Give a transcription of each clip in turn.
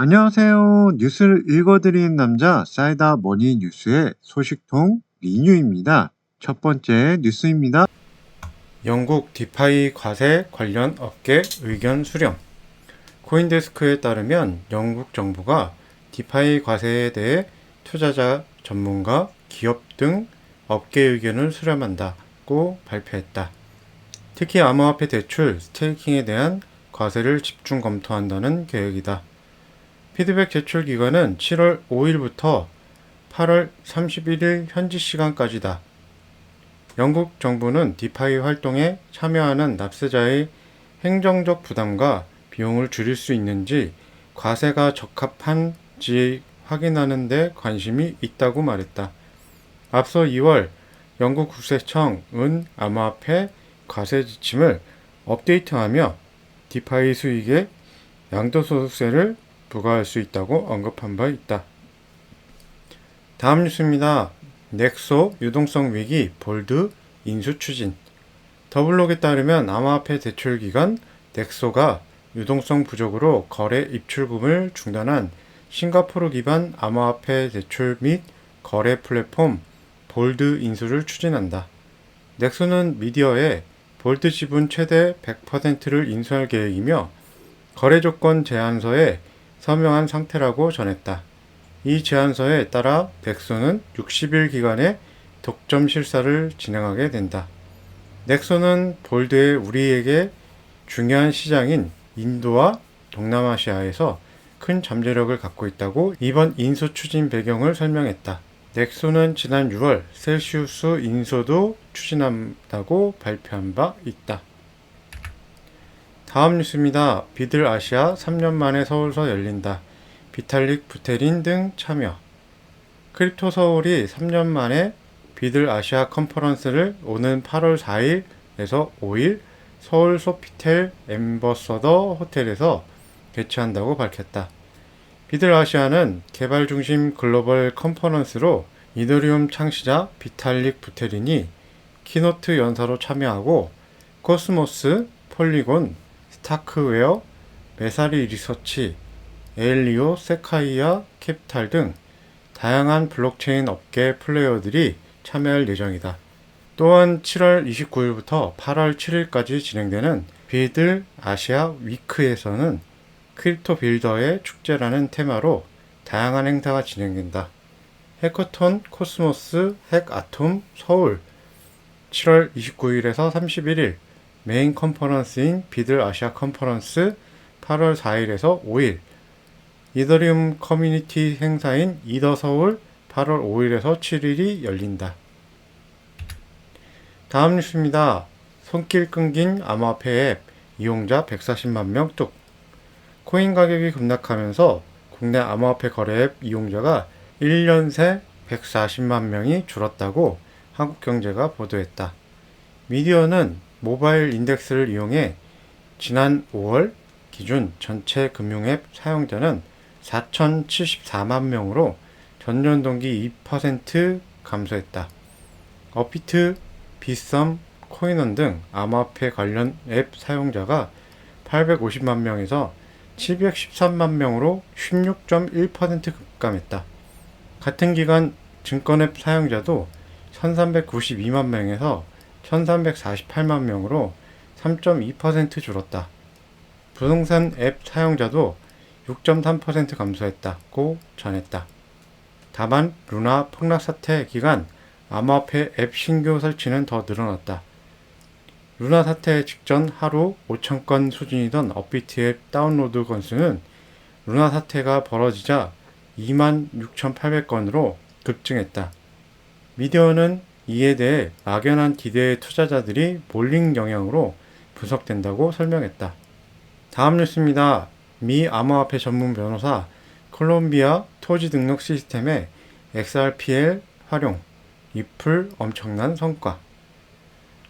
안녕하세요. 뉴스를 읽어드리는 남자 사이다 머니 뉴스의 소식통 리뉴입니다. 첫 번째 뉴스입니다. 영국 디파이 과세 관련 업계 의견 수렴. 코인데스크에 따르면 영국 정부가 디파이 과세에 대해 투자자, 전문가, 기업 등 업계 의견을 수렴한다고 발표했다. 특히 암호화폐 대출, 스테이킹에 대한 과세를 집중 검토한다는 계획이다. 피드백 제출 기간은 7월 5일부터 8월 31일 현지 시간까지다. 영국 정부는 디파이 활동에 참여하는 납세자의 행정적 부담과 비용을 줄일 수 있는지 과세가 적합한지 확인하는 데 관심이 있다고 말했다. 앞서 2월 영국 국세청은 암호화폐 과세 지침을 업데이트하며 디파이 수익에 양도소득세를 부과할 수 있다고 언급한 바 있다. 다음 뉴스입니다. 넥소 유동성 위기 볼드 인수 추진. 더블록에 따르면 암호화폐 대출 기관 넥소가 유동성 부족으로 거래 입출금을 중단한 싱가포르 기반 암호화폐 대출 및 거래 플랫폼 볼드 인수를 추진한다. 넥소는 미디어에 볼드 지분 최대 100%를 인수할 계획이며 거래 조건 제안서에 서명한 상태라고 전했다. 이 제안서에 따라 넥소는 60일 기간에 독점 실사를 진행하게 된다. 넥소는 볼드의 우리에게 중요한 시장인 인도와 동남아시아에서 큰 잠재력을 갖고 있다고 이번 인수 추진 배경을 설명했다. 넥소는 지난 6월 셀시우스 인수도 추진한다고 발표한 바 있다. 다음 뉴스입니다. 비들 아시아 3년 만에 서울서 열린다. 비탈릭 부테린 등 참여. 크립토 서울이 3년 만에 비들 아시아 컨퍼런스를 오는 8월 4일에서 5일 서울 소피텔 엠버서더 호텔에서 개최한다고 밝혔다. 비들 아시아는 개발 중심 글로벌 컨퍼런스로 이더리움 창시자 비탈릭 부테린이 키노트 연사로 참여하고 코스모스, 폴리곤, 스타크웨어, 메사리 리서치, 에일리오, 세카이아, 캐피탈 등 다양한 블록체인 업계 플레이어들이 참여할 예정이다. 또한 7월 29일부터 8월 7일까지 진행되는 비들 아시아 위크에서는 크립토 빌더의 축제라는 테마로 다양한 행사가 진행된다. 해커톤 코스모스 핵 아톰 서울 7월 29일에서 31일 메인 컨퍼런스인 비들 아시아 컨퍼런스 8월 4일에서 5일 이더리움 커뮤니티 행사인 이더 서울 8월 5일에서 7일이 열린다. 다음 뉴스입니다. 손길 끊긴 암호화폐 앱 이용자 140만 명 뚝. 코인 가격이 급락하면서 국내 암호화폐 거래 앱 이용자가 1년 새 140만 명이 줄었다고 한국경제가 보도했다. 미디어는 모바일 인덱스를 이용해 지난 5월 기준 전체 금융앱 사용자는 4,074만 명으로 전년 동기 2% 감소했다. 업비트, 비썸, 코인원 등 암호화폐 관련 앱 사용자가 850만 명에서 713만 명으로 16.1% 급감했다. 같은 기간 증권앱 사용자도 1392만 명에서 1348만 명으로 3.2% 줄었다. 부동산 앱 사용자도 6.3% 감소했다고 전했다. 다만 루나 폭락 사태 기간 암호화폐 앱 신규 설치는 더 늘어났다. 루나 사태 직전 하루 5,000건 수준이던 업비트 앱 다운로드 건수는 루나 사태가 벌어지자 26,800건으로 급증했다. 미디어는 이에 대해 막연한 기대의 투자자들이 몰린 영향으로 분석된다고 설명했다. 다음 뉴스입니다. 미 암호화폐 전문 변호사 콜롬비아 토지 등록 시스템의 XRPL 활용, 리플 엄청난 성과.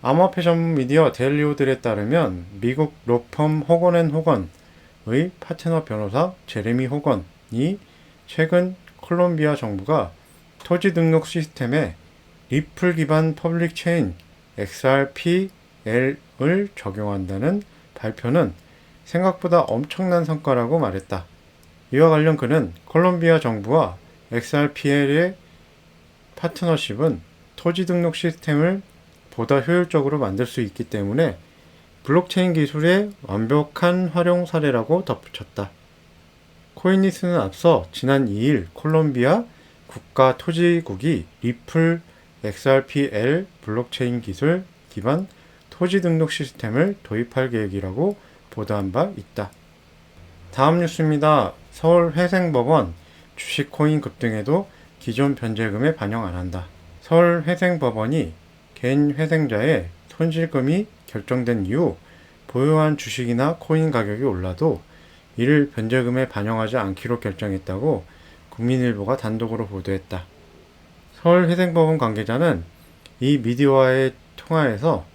암호화폐 전문 미디어 데일리오들에 따르면 미국 로펌 호건앤호건의 파트너 변호사 제레미 호건이 최근 콜롬비아 정부가 토지 등록 시스템에 리플 기반 퍼블릭 체인 XRPL을 적용한다는 발표는 생각보다 엄청난 성과라고 말했다. 이와 관련 그는 콜롬비아 정부와 XRPL의 파트너십은 토지 등록 시스템을 보다 효율적으로 만들 수 있기 때문에 블록체인 기술의 완벽한 활용 사례라고 덧붙였다. 코인리스는 앞서 지난 2일 콜롬비아 국가토지국이 리플 XRPL 블록체인 기술 기반 토지 등록 시스템을 도입할 계획이라고 보도한 바 있다. 다음 뉴스입니다. 서울회생법원 주식코인 급등에도 기존 변제금에 반영 안 한다. 서울회생법원이 개인 회생자의 손실금이 결정된 이후 보유한 주식이나 코인 가격이 올라도 이를 변제금에 반영하지 않기로 결정했다고 국민일보가 단독으로 보도했다. 서울회생법원 관계자는 이 미디어와의 통화에서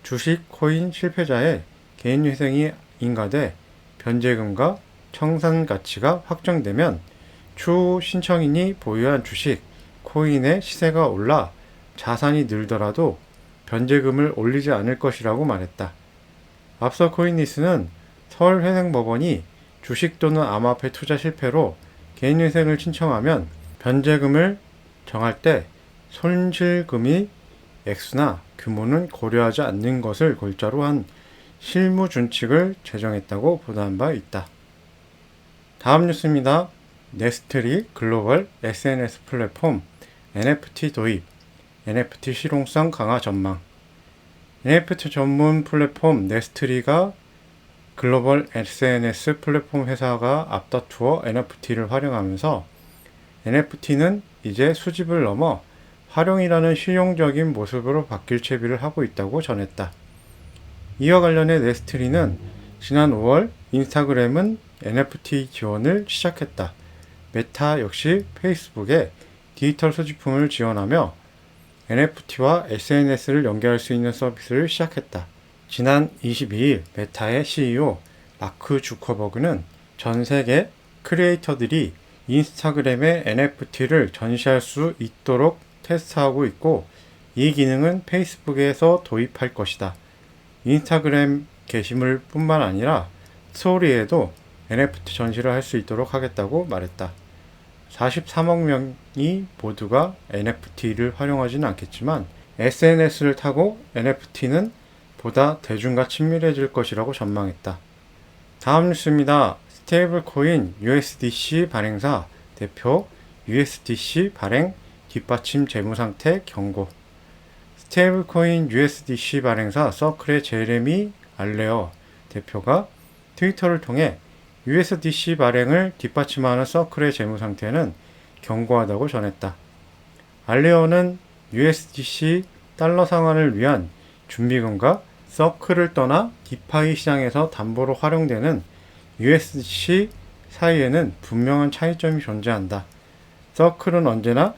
주식 코인 실패자의 개인회생이 인가돼 변제금과 청산 가치가 확정되면 추후 신청인이 보유한 주식, 코인의 시세가 올라 자산이 늘더라도 변제금을 올리지 않을 것이라고 말했다. 앞서 코인리스는 서울회생법원이 주식 또는 암호화폐 투자 실패로 개인회생을 신청하면 변제금을 정할 때 손실금이 액수나 규모는 고려하지 않는 것을 골자로 한 실무 준칙을 제정했다고 보도한 바 있다. 다음 뉴스입니다. 네스트리 글로벌 SNS 플랫폼 NFT 도입, NFT 실용성 강화 전망. NFT 전문 플랫폼 네스트리가 글로벌 SNS 플랫폼 회사가 앞다투어 NFT를 활용하면서 NFT는 이제 수집을 넘어 활용이라는 실용적인 모습으로 바뀔 채비를 하고 있다고 전했다. 이와 관련해 네스트리는 지난 5월 인스타그램은 NFT 지원을 시작했다. 메타 역시 페이스북에 디지털 수집품을 지원하며 NFT와 SNS를 연결할 수 있는 서비스를 시작했다. 지난 22일 메타의 CEO 마크 주커버그는 전 세계 크리에이터들이 인스타그램에 NFT를 전시할 수 있도록 테스트하고 있고 이 기능은 페이스북에서 도입할 것이다. 인스타그램 게시물 뿐만 아니라 스토리에도 NFT 전시를 할 수 있도록 하겠다고 말했다. 43억 명이 모두가 NFT를 활용하지는 않겠지만 SNS를 타고 NFT는 보다 대중과 친밀해질 것이라고 전망했다. 다음 뉴스입니다. 스테이블 코인 USDC 발행사 대표 USDC 발행 뒷받침 재무 상태 경고. 스테이블 코인 USDC 발행사 서클의 제레미 알레어 대표가 트위터를 통해 USDC 발행을 뒷받침하는 서클의 재무 상태는 견고하다고 전했다. 알레어는 USDC 달러 상환을 위한 준비금과 서클을 떠나 디파이 시장에서 담보로 활용되는 USDC 사이에는 분명한 차이점이 존재한다. 서클은 언제나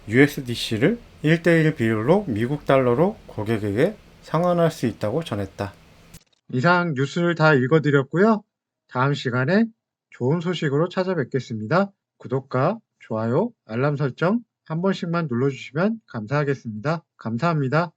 USDC를 1대1 비율로 미국 달러로 고객에게 상환할 수 있다고 전했다. 이상 뉴스를 다 읽어드렸고요. 다음 시간에 좋은 소식으로 찾아뵙겠습니다. 구독과 좋아요, 알람 설정 한 번씩만 눌러주시면 감사하겠습니다. 감사합니다.